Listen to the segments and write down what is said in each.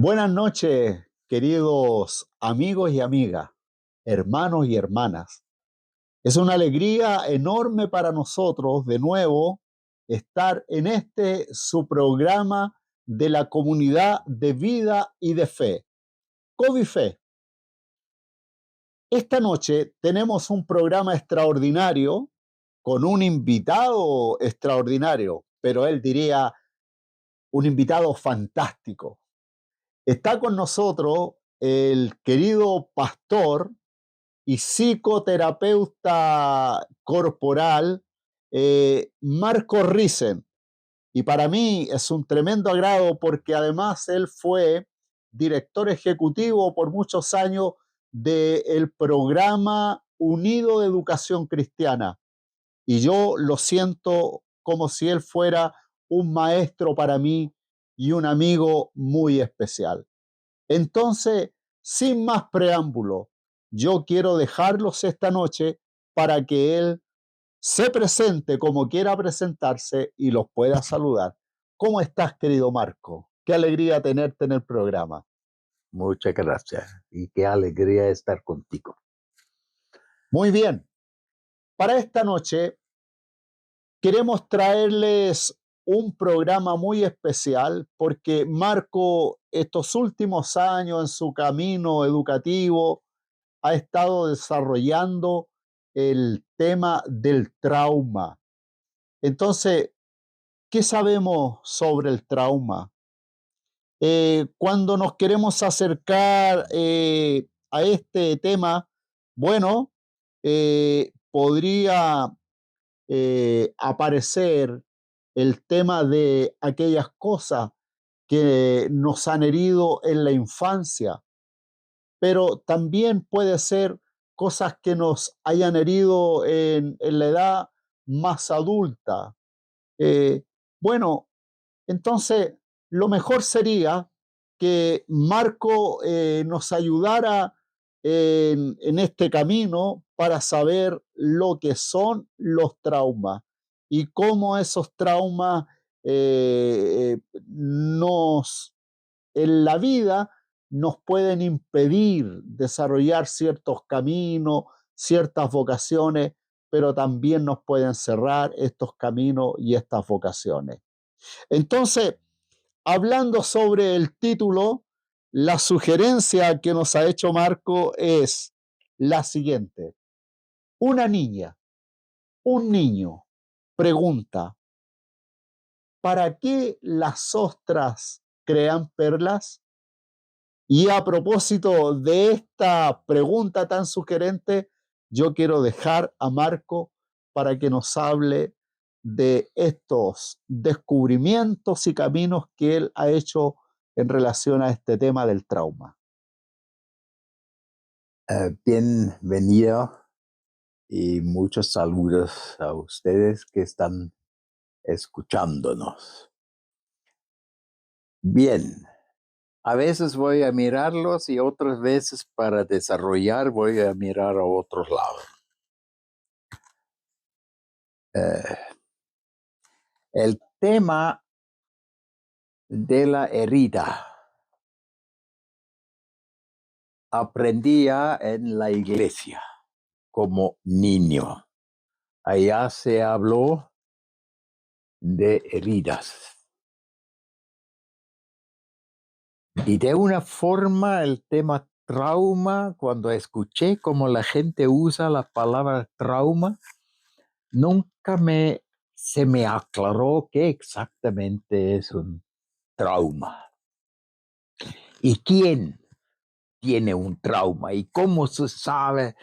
Buenas noches, queridos amigos y amigas, hermanos y hermanas. Es una alegría enorme para nosotros de nuevo estar en su programa de la comunidad de vida y de fe, Covife. Esta noche tenemos un programa extraordinario con un invitado extraordinario, pero él diría un invitado fantástico. Está con nosotros el querido pastor y psicoterapeuta corporal Marco Risen. Y para mí es un tremendo agrado porque además él fue director ejecutivo por muchos años del programa Unido de Educación Cristiana. Y yo lo siento como si él fuera un maestro para mí y un amigo muy especial. Entonces, sin más preámbulo, yo quiero dejarlos esta noche para que él se presente como quiera presentarse y los pueda saludar. ¿Cómo estás, querido Marco? Qué alegría tenerte en el programa. Muchas gracias y qué alegría estar contigo. Muy bien. Para esta noche queremos traerles un programa muy especial porque Marco, estos últimos años en su camino educativo, ha estado desarrollando el tema del trauma. Entonces, ¿qué sabemos sobre el trauma? Cuando nos queremos acercar a este tema, bueno, podría aparecer el tema de aquellas cosas que nos han herido en la infancia, pero también puede ser cosas que nos hayan herido en la edad más adulta. Eh, bueno, entonces lo mejor sería que Marco nos ayudara en este camino para saber lo que son los traumas y cómo esos traumas en la vida nos pueden impedir desarrollar ciertos caminos, ciertas vocaciones, pero también nos pueden cerrar estos caminos y estas vocaciones. Entonces, hablando sobre el título, la sugerencia que nos ha hecho Marco es la siguiente. Una niña, un niño, pregunta, ¿para qué las ostras crean perlas? Y a propósito de esta pregunta tan sugerente, yo quiero dejar a Marco para que nos hable de estos descubrimientos y caminos que él ha hecho en relación a este tema del trauma. Bienvenido y muchos saludos a ustedes que están escuchándonos. Bien, a veces voy a mirarlos y otras veces para desarrollar voy a mirar a otros lados. El tema de la herida aprendía en la iglesia como niño. Allá se habló de heridas. Y de una forma el tema trauma, cuando escuché cómo la gente usa la palabra trauma, nunca se me aclaró qué exactamente es un trauma. ¿Y quién tiene un trauma? ¿Y cómo se sabe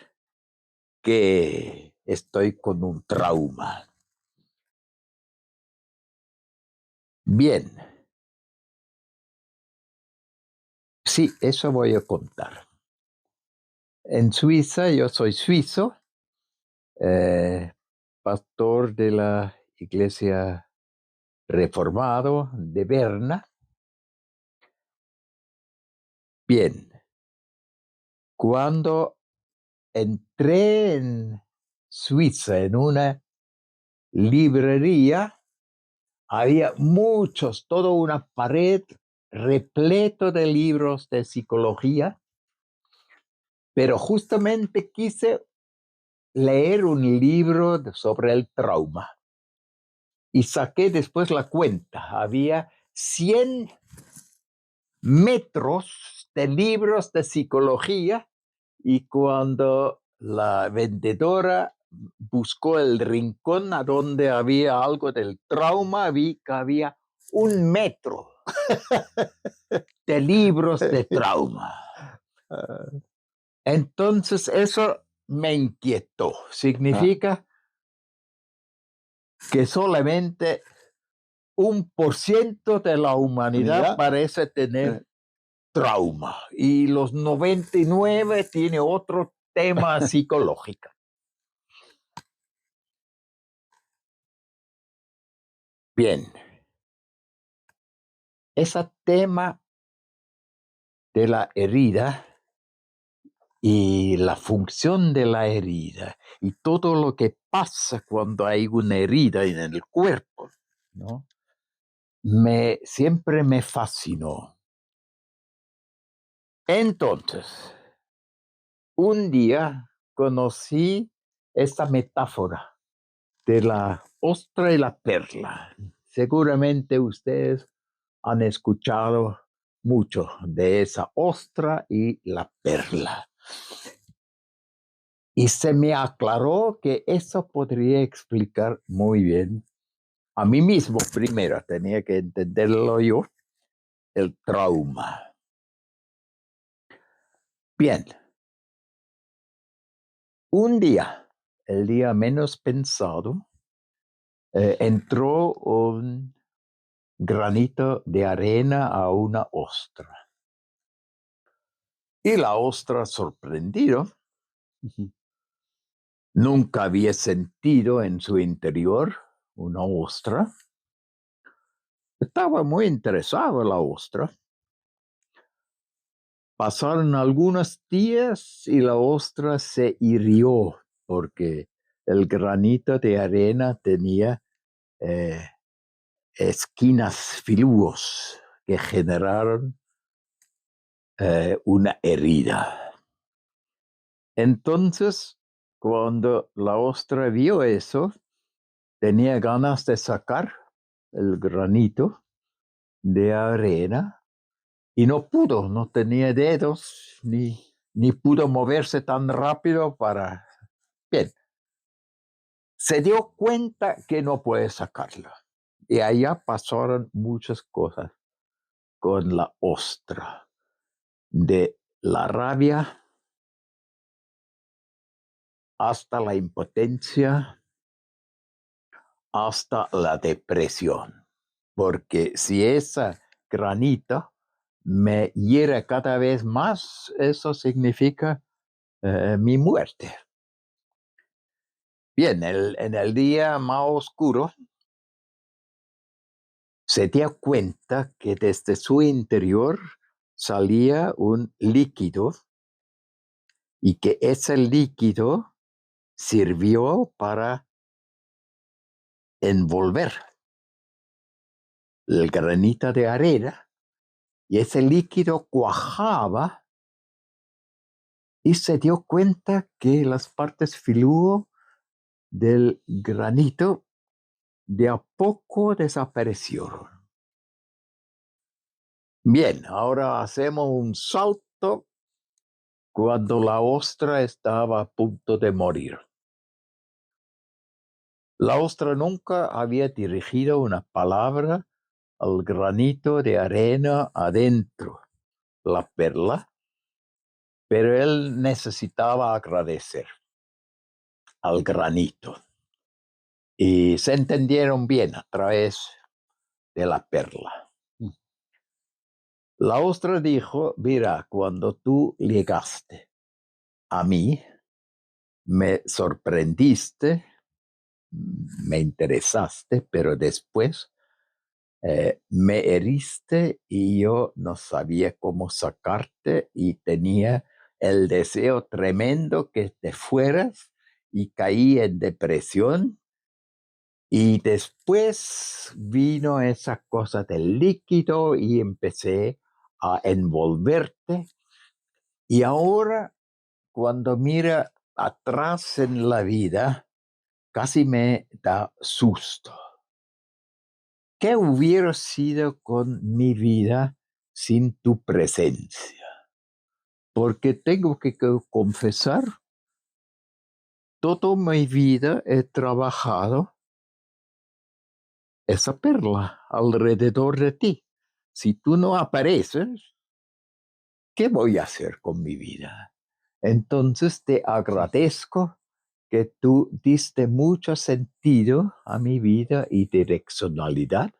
que estoy con un trauma? Bien. Sí, eso voy a contar. En Suiza, yo soy suizo, pastor de la iglesia reformado de Berna. Bien, cuando entré en Suiza en una librería, había toda una pared repleto de libros de psicología, pero justamente quise leer un libro sobre el trauma y saqué después la cuenta. Había 100 metros de libros de psicología y cuando la vendedora buscó el rincón a donde había algo del trauma, vi que había 1 metro de libros de trauma. Entonces eso me inquietó. Significa que solamente 1% de la humanidad parece tener trauma y los 99 tiene otro tema psicológico. Bien, ese tema de la herida y la función de la herida y todo lo que pasa cuando hay una herida en el cuerpo, ¿no? Siempre me fascinó. Entonces, un día conocí esta metáfora de la ostra y la perla. Seguramente ustedes han escuchado mucho de esa ostra y la perla. Y se me aclaró que eso podría explicar muy bien a mí mismo primero, tenía que entenderlo yo, el trauma. Bien, un día, el día menos pensado, entró un granito de arena a una ostra. Y la ostra, sorprendido, nunca había sentido en su interior una ostra. Estaba muy interesado en la ostra. Pasaron algunos días y la ostra se hirió porque el granito de arena tenía esquinas filuos que generaron una herida. Entonces, cuando la ostra vio eso, tenía ganas de sacar el granito de arena y no pudo, no tenía dedos ni pudo moverse tan rápido para... Bien, se dio cuenta que no puede sacarlo. Y allá pasaron muchas cosas con la ostra, de la rabia hasta la impotencia, hasta la depresión. Porque si esa granita me hiere cada vez más, eso significa mi muerte. Bien, en el día más oscuro, se dio cuenta que desde su interior salía un líquido y que ese líquido sirvió para envolver el granito de arena y ese líquido cuajaba y se dio cuenta que las partes filuo del granito de a poco desaparecieron. Bien, ahora hacemos un salto cuando la ostra estaba a punto de morir. La ostra nunca había dirigido una palabra al granito de arena adentro, la perla, pero él necesitaba agradecer al granito. Y se entendieron bien a través de la perla. La ostra dijo, mira, cuando tú llegaste a mí, me sorprendiste, me interesaste, pero después me heriste y yo no sabía cómo sacarte y tenía el deseo tremendo que te fueras y caí en depresión Y después vino esa cosa del líquido y empecé a envolverte. Y ahora, cuando mira atrás en la vida, casi me da susto. ¿Qué hubiera sido con mi vida sin tu presencia? Porque tengo que confesar, toda mi vida he trabajado esa perla alrededor de ti. Si tú no apareces, ¿qué voy a hacer con mi vida? Entonces te agradezco que tú diste mucho sentido a mi vida y direccionalidad.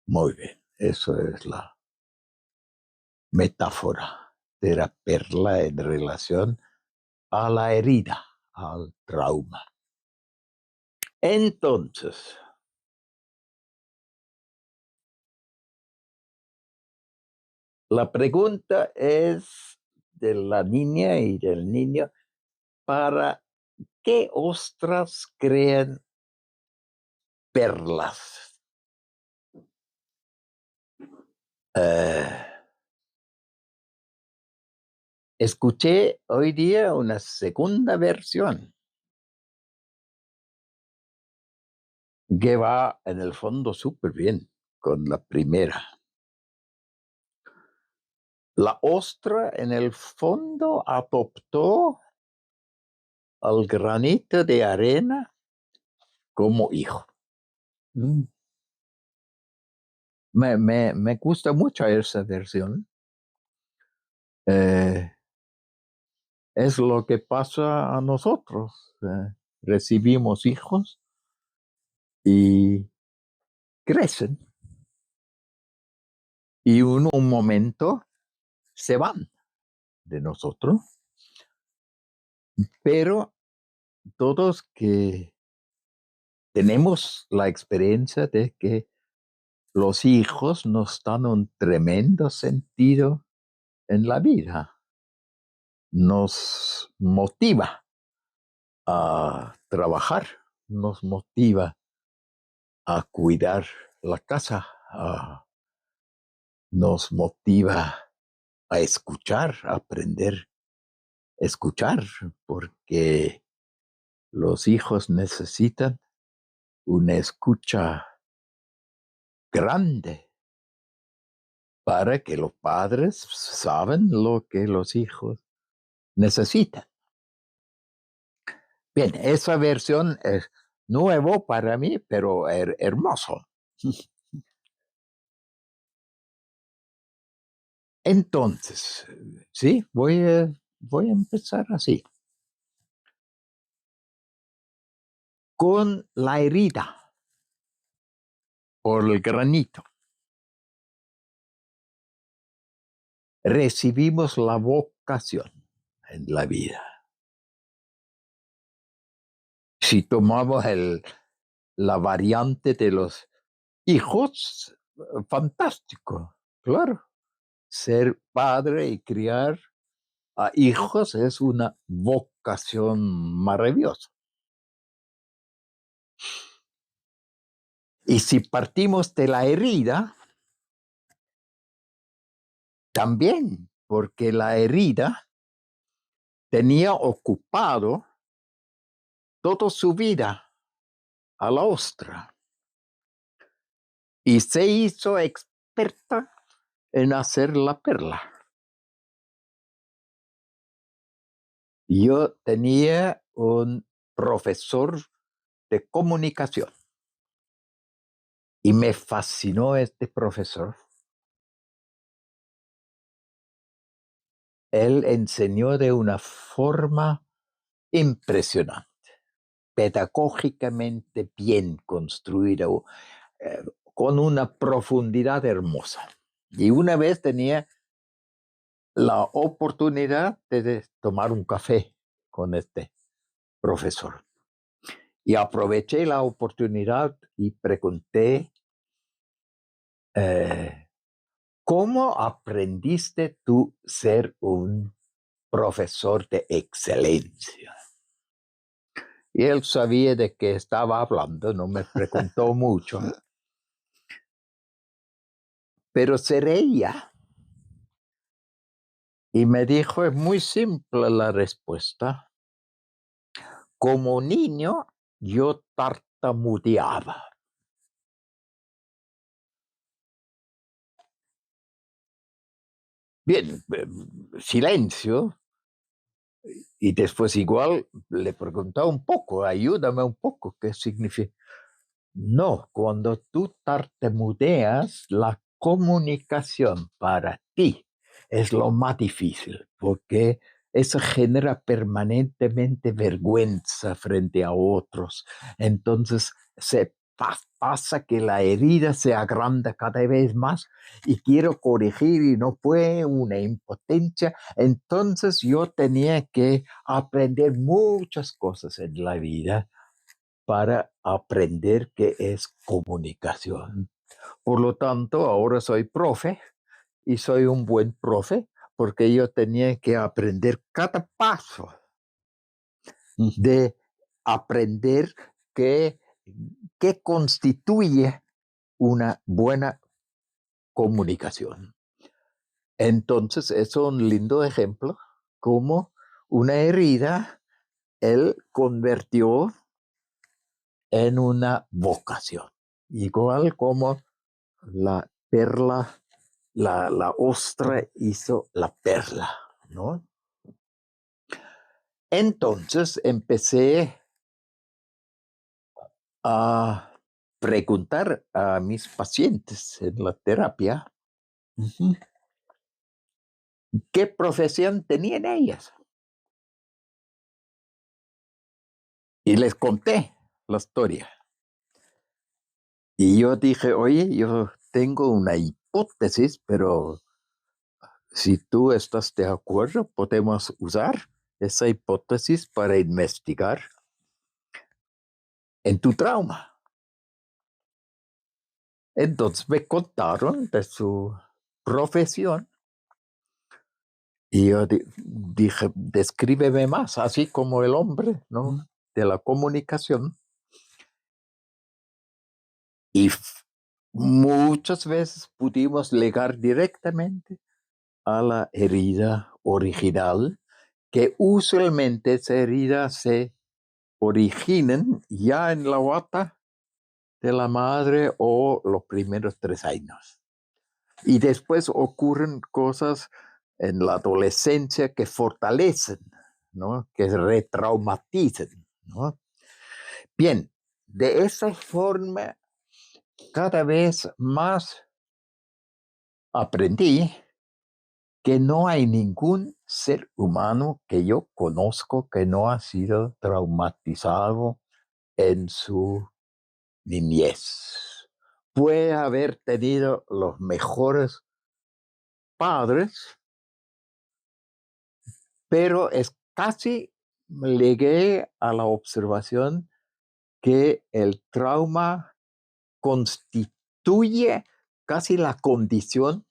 Muy bien, eso es la metáfora de la perla en relación a la herida, al trauma. Entonces, la pregunta es de la niña y del niño, ¿para qué ostras crean perlas? Escuché hoy día una segunda versión que va en el fondo súper bien con la primera. La ostra en el fondo adoptó al granito de arena como hijo. Mm. Me gusta mucho esa versión. Es lo que pasa a nosotros. Recibimos hijos y crecen y en un momento se van de nosotros, pero todos que tenemos la experiencia de que los hijos nos dan un tremendo sentido en la vida, nos motiva a trabajar, nos motiva a cuidar la casa, nos motiva a escuchar, a aprender a escuchar, porque los hijos necesitan una escucha grande para que los padres saben lo que los hijos necesitan. Bien, esa versión es nuevo para mí, pero hermoso. Entonces, sí, voy a empezar así. Con la herida por el granito, recibimos la vocación en la vida. Si tomamos la variante de los hijos, fantástico, claro. Ser padre y criar a hijos es una vocación maravillosa. Y si partimos de la herida, también, porque la herida tenía ocupado toda su vida a la ostra y se hizo experta en hacer la perla. Yo tenía un profesor de comunicación y me fascinó este profesor. Él enseñó de una forma impresionante, pedagógicamente bien construida, con una profundidad hermosa. Y una vez tenía la oportunidad de tomar un café con este profesor. Y aproveché la oportunidad y pregunté, ¿cómo aprendiste tú ser un profesor de excelencia? Y él sabía de qué estaba hablando, no me preguntó mucho. Pero se reía. Y me dijo, es muy simple la respuesta. Como niño, yo tartamudeaba. Bien, silencio. Y después igual le preguntaba un poco, ayúdame un poco, ¿qué significa? No, cuando tú tartamudeas, la comunicación para ti es lo más difícil, porque eso genera permanentemente vergüenza frente a otros. Entonces pasa que la herida se agranda cada vez más y quiero corregir y no fue una impotencia. Entonces yo tenía que aprender muchas cosas en la vida para aprender qué es comunicación. Por lo tanto, ahora soy profe y soy un buen profe porque yo tenía que aprender cada paso de aprender qué constituye una buena comunicación. Entonces, es un lindo ejemplo cómo una herida él convirtió en una vocación, igual como la perla, la ostra hizo la perla, ¿no? Entonces empecé a preguntar a mis pacientes en la terapia qué profesión tenían ellas. Y les conté la historia. Y yo dije, oye, yo tengo una hipótesis, pero si tú estás de acuerdo, podemos usar esa hipótesis para investigar en tu trauma. Entonces me contaron de su profesión y yo dije, descríbeme más, así como el hombre, ¿no? De la comunicación. Y muchas veces pudimos llegar directamente a la herida original, que usualmente esa herida se origina ya en la guata de la madre o los primeros 3 años. Y después ocurren cosas en la adolescencia que fortalecen, ¿no? Que retraumatizan, ¿no? Bien, de esa forma cada vez más aprendí que no hay ningún ser humano que yo conozco que no ha sido traumatizado en su niñez. Puede haber tenido los mejores padres, pero es casi llegué a la observación que el trauma constituye casi la condición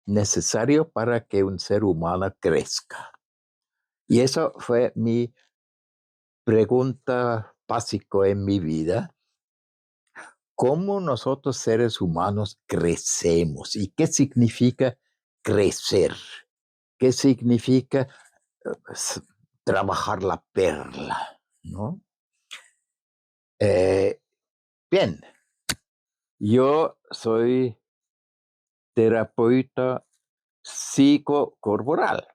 necesaria para que un ser humano crezca. Y eso fue mi pregunta básica en mi vida. ¿Cómo nosotros seres humanos crecemos? ¿Y qué significa crecer? ¿Qué significa trabajar la perla? ¿No? Bien, yo soy terapeuta psicocorporal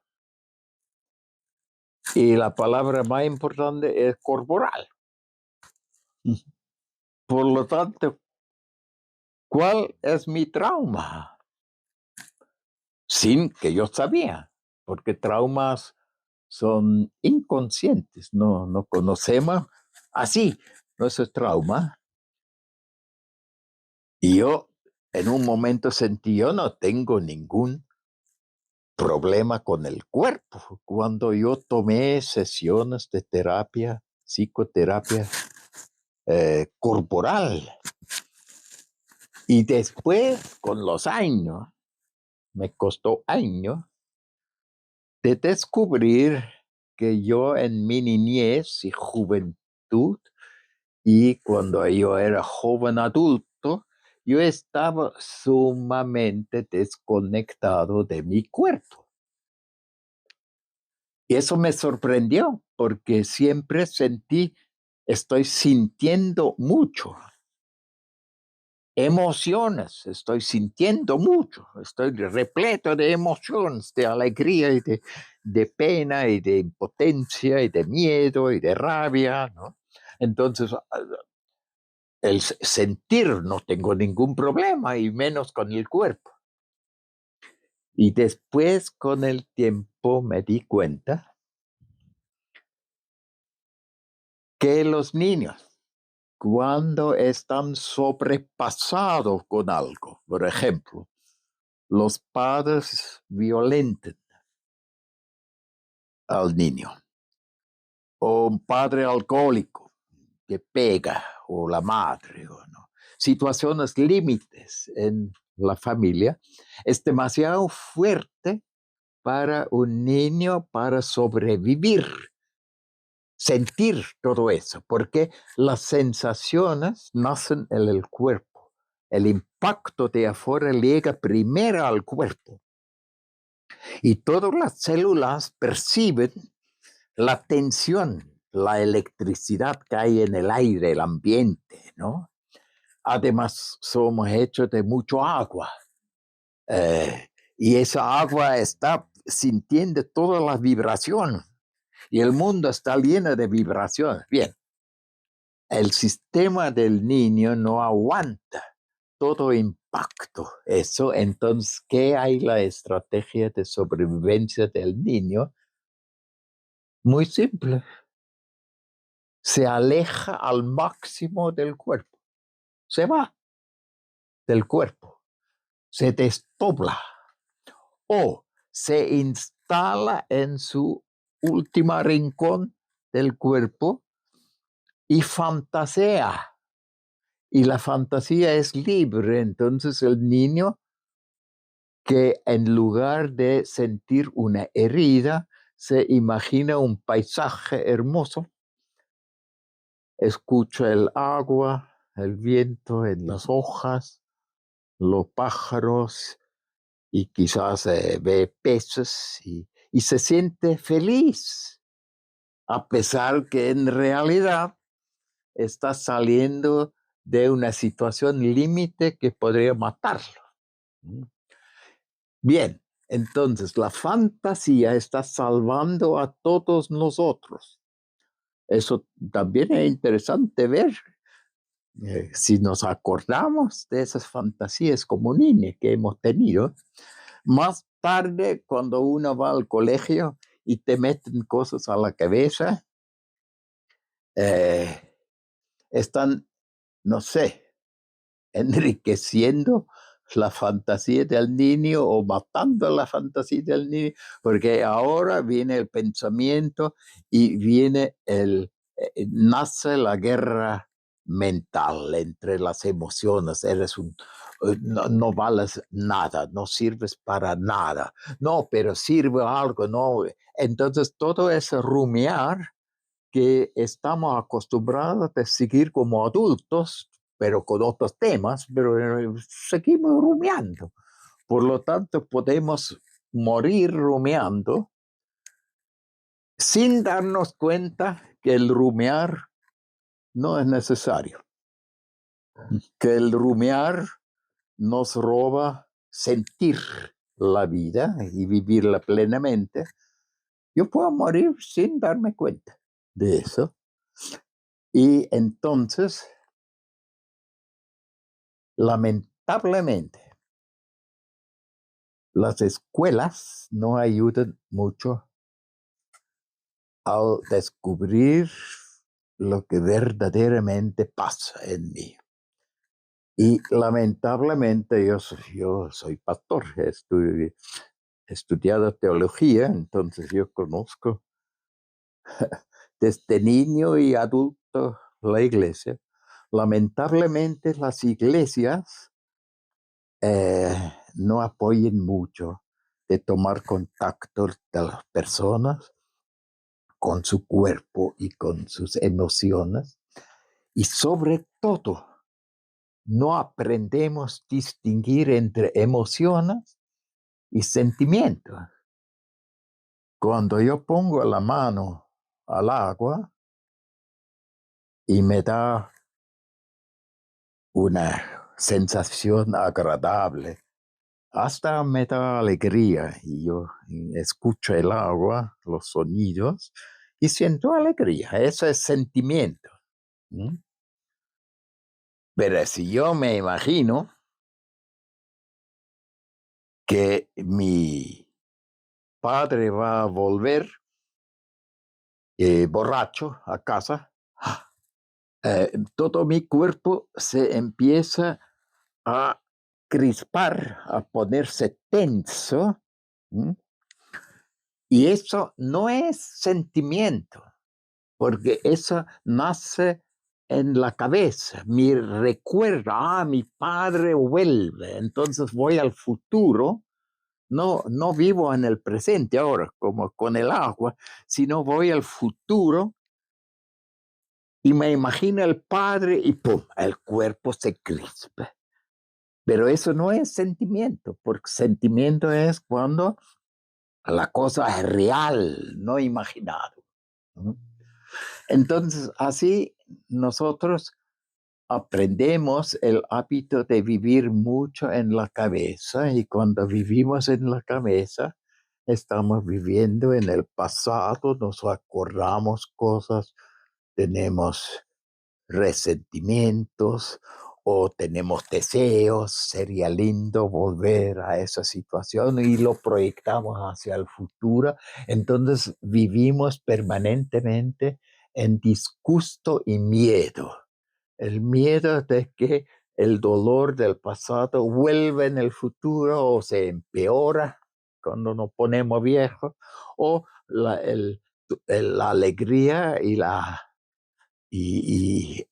y la palabra más importante es corporal. Por lo tanto, ¿cuál es mi trauma? Sin que yo sabía, porque traumas son inconscientes, no conocemos así, no es trauma. Y yo en un momento sentí, yo no tengo ningún problema con el cuerpo. Cuando yo tomé sesiones de terapia, psicoterapia corporal, y después, con los años, me costó años de descubrir que yo en mi niñez y juventud juventud y cuando yo era joven adulto, yo estaba sumamente desconectado de mi cuerpo. Y eso me sorprendió porque siempre estoy sintiendo mucho. Emociones, estoy sintiendo mucho, estoy repleto de emociones, de alegría y de pena y de impotencia y de miedo y de rabia, ¿no? Entonces, el sentir no tengo ningún problema y menos con el cuerpo. Y después con el tiempo me di cuenta que los niños, cuando están sobrepasados con algo, por ejemplo, los padres violentan al niño, o un padre alcohólico que pega, o la madre, o no. Situaciones límites en la familia, es demasiado fuerte para un niño para sobrevivir, sentir todo eso, porque las sensaciones nacen en el cuerpo. El impacto de afuera llega primero al cuerpo y todas las células perciben la tensión, la electricidad que hay en el aire, el ambiente, ¿no? Además, somos hechos de mucho agua. Y esa agua está sintiendo todas las vibraciones. Y el mundo está lleno de vibraciones. Bien, el sistema del niño no aguanta todo impacto. Eso, entonces, ¿qué hay la estrategia de sobrevivencia del niño? Muy simple. Se aleja al máximo del cuerpo. Se va del cuerpo. Se desdobla. O se instala en su última rincón del cuerpo y fantasea. Y la fantasía es libre. Entonces el niño que en lugar de sentir una herida, se imagina un paisaje hermoso, escucha el agua, el viento en las hojas, los pájaros y quizás ve peces y se siente feliz, a pesar que en realidad está saliendo de una situación límite que podría matarlo. Bien, entonces la fantasía está salvando a todos nosotros. Eso también es interesante ver. Si nos acordamos de esas fantasías como niños que hemos tenido, más tarde cuando uno va al colegio y te meten cosas a la cabeza, están, no sé, enriqueciendo la fantasía del niño o matando la fantasía del niño, porque ahora viene el pensamiento y nace la guerra mental entre las emociones. No vales nada, no sirves para nada. No, pero sirve algo, no. Entonces todo ese rumiar que estamos acostumbrados a seguir como adultos, pero con otros temas, pero seguimos rumiando. Por lo tanto, podemos morir rumiando sin darnos cuenta que el rumiar no es necesario, que el rumiar nos roba sentir la vida y vivirla plenamente. Yo puedo morir sin darme cuenta de eso. Y entonces, lamentablemente, las escuelas no ayudan mucho al descubrir lo que verdaderamente pasa en mí. Y lamentablemente yo soy pastor, he estudiado teología, entonces yo conozco desde niño y adulto la iglesia. Lamentablemente las iglesias no apoyan mucho de tomar contacto de las personas con su cuerpo y con sus emociones. Y sobre todo, no aprendemos a distinguir entre emociones y sentimientos. Cuando yo pongo la mano al agua y me da una sensación agradable, hasta me da alegría, y yo escucho el agua, los sonidos, y siento alegría. Eso es sentimiento. ¿Mm? Pero si yo me imagino que mi padre va a volver borracho a casa, todo mi cuerpo se empieza a crispar, a ponerse tenso. ¿Mm? Y eso no es sentimiento, porque eso nace en la cabeza. Mi recuerdo, mi padre vuelve, entonces voy al futuro. No vivo en el presente ahora, como con el agua, sino voy al futuro y me imagino el padre y ¡pum! El cuerpo se crispa. Pero eso no es sentimiento, porque sentimiento es cuando la cosa es real, no imaginado, ¿no? Entonces, así nosotros aprendemos el hábito de vivir mucho en la cabeza, y cuando vivimos en la cabeza, estamos viviendo en el pasado, nos acordamos cosas, tenemos resentimientos o tenemos deseos. Sería lindo volver a esa situación y lo proyectamos hacia el futuro. Entonces vivimos permanentemente en disgusto y miedo. El miedo de que el dolor del pasado vuelva en el futuro o se empeora cuando nos ponemos viejos, o la alegría y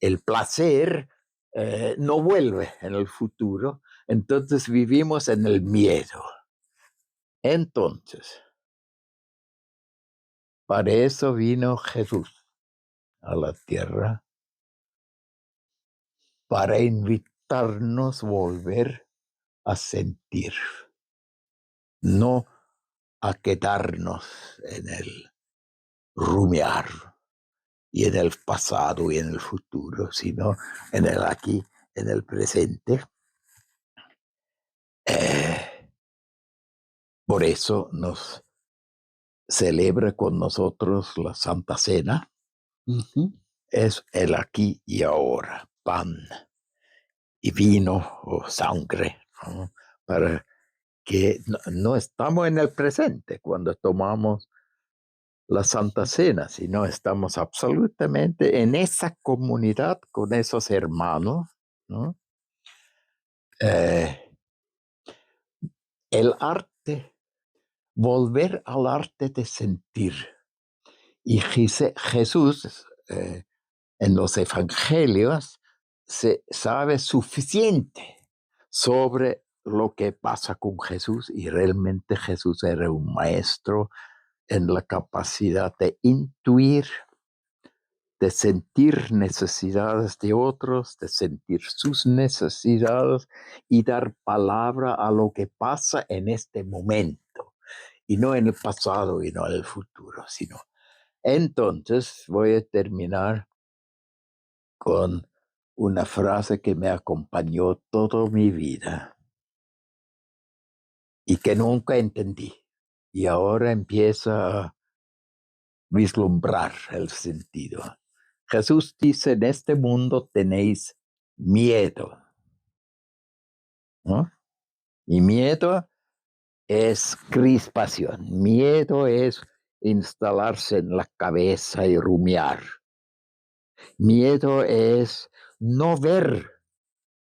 el placer no vuelve en el futuro. Entonces vivimos en el miedo. Entonces, para eso vino Jesús a la tierra, para invitarnos a volver a sentir, no a quedarnos en el rumiar y en el pasado y en el futuro, sino en el aquí, en el presente. Por eso nos celebra con nosotros la Santa Cena. Ujú. Es el aquí y ahora, pan y vino o sangre, ¿no? Para que no estamos en el presente cuando tomamos la Santa Cena, sino estamos absolutamente en esa comunidad con esos hermanos, ¿no? Eh, el arte, volver al arte de sentir. Y Jesús, en los evangelios, se sabe suficiente sobre lo que pasa con Jesús, y realmente Jesús era un maestro en la capacidad de intuir, de sentir necesidades de otros, de sentir sus necesidades y dar palabra a lo que pasa en este momento, y no en el pasado y no en el futuro, sino. Entonces voy a terminar con una frase que me acompañó toda mi vida y que nunca entendí. Y ahora empiezo a vislumbrar el sentido. Jesús dice: en este mundo tenéis miedo, ¿no? Y miedo es crispación. Miedo es instalarse en la cabeza y rumiar. Miedo es no ver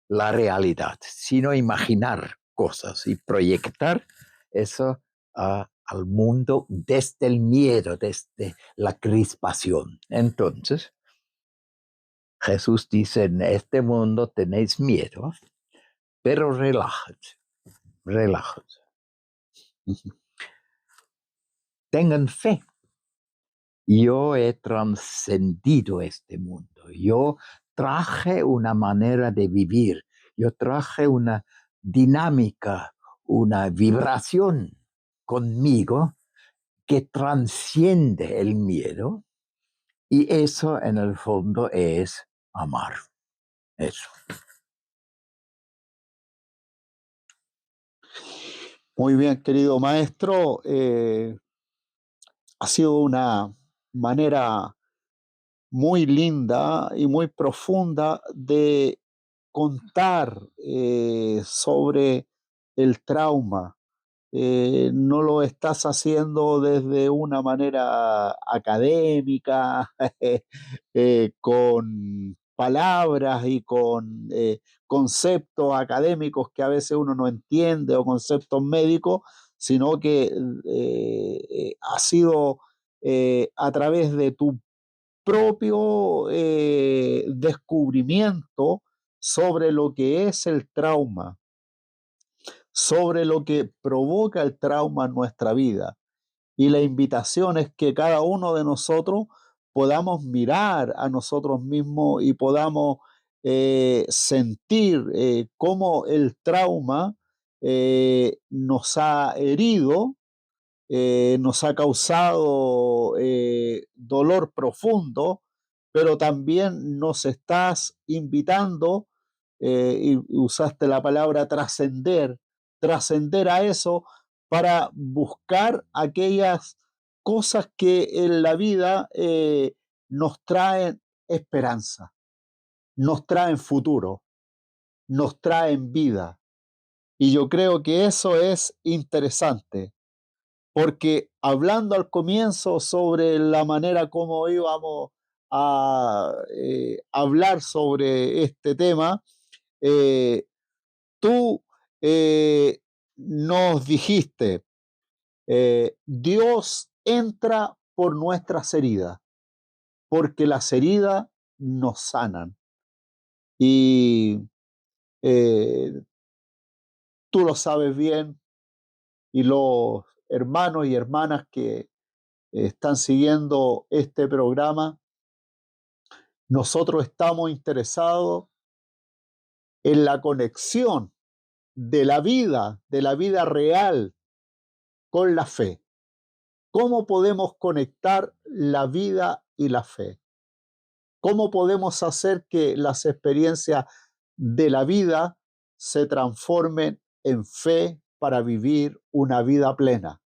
la realidad, sino imaginar cosas y proyectar eso al mundo desde el miedo, desde la crispación. Entonces, Jesús dice: en este mundo tenéis miedo, pero relájense, relájense. Tengan fe yo he trascendido este mundo. Yo traje una manera de vivir. Yo traje una dinámica, una vibración conmigo que transciende el miedo, y eso en el fondo es amar. Eso. Muy bien, querido maestro. Ha sido una manera muy linda y muy profunda de contar sobre el trauma. No lo estás haciendo desde una manera académica, con palabras y con conceptos académicos que a veces uno no entiende o conceptos médicos, sino que ha sido a través de tu propio descubrimiento sobre lo que es el trauma, sobre lo que provoca el trauma en nuestra vida. Y la invitación es que cada uno de nosotros podamos mirar a nosotros mismos y podamos sentir cómo el trauma nos ha herido, nos ha causado dolor profundo, pero también nos estás invitando, y usaste la palabra trascender, trascender a eso para buscar aquellas cosas que en la vida nos traen esperanza, nos traen futuro, nos traen vida. Y yo creo que eso es interesante porque hablando al comienzo sobre la manera como íbamos a hablar sobre este tema, eh, tú nos dijiste, Dios entra por nuestras heridas, porque las heridas nos sanan. Y eh, tú lo sabes bien, y los hermanos y hermanas que están siguiendo este programa, nosotros estamos interesados en la conexión de la vida real con la fe. ¿Cómo podemos conectar la vida y la fe? ¿Cómo podemos hacer que las experiencias de la vida se transformen en fe para vivir una vida plena?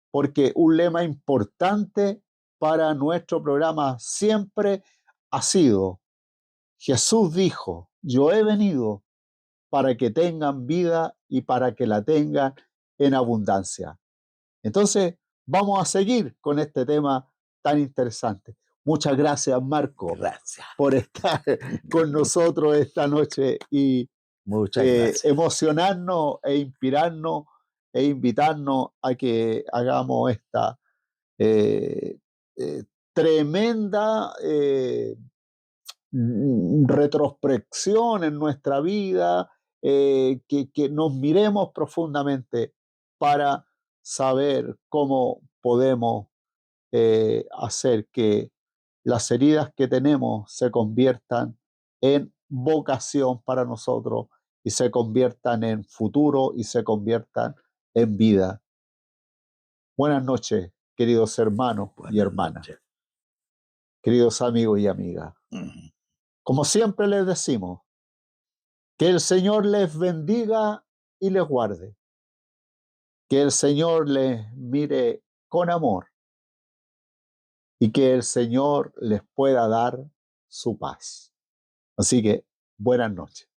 Porque un lema importante para nuestro programa siempre ha sido: Jesús dijo, yo he venido para que tengan vida y para que la tengan en abundancia. Entonces, vamos a seguir con este tema tan interesante. Muchas gracias, Marco, Gracias. por estar con nosotros esta noche y Muchas gracias. emocionarnos e inspirarnos e invitarnos a que hagamos esta eh, eh, tremenda retrospección en nuestra vida, que nos miremos profundamente para saber cómo podemos hacer que las heridas que tenemos se conviertan en vocación para nosotros y se conviertan en futuro y se conviertan en vida. Buenas noches, queridos hermanos y hermanas, queridos amigos y amigas. Como siempre les decimos, que el Señor les bendiga y les guarde. Que el Señor les mire con amor y que el Señor les pueda dar su paz. Así que buenas noches.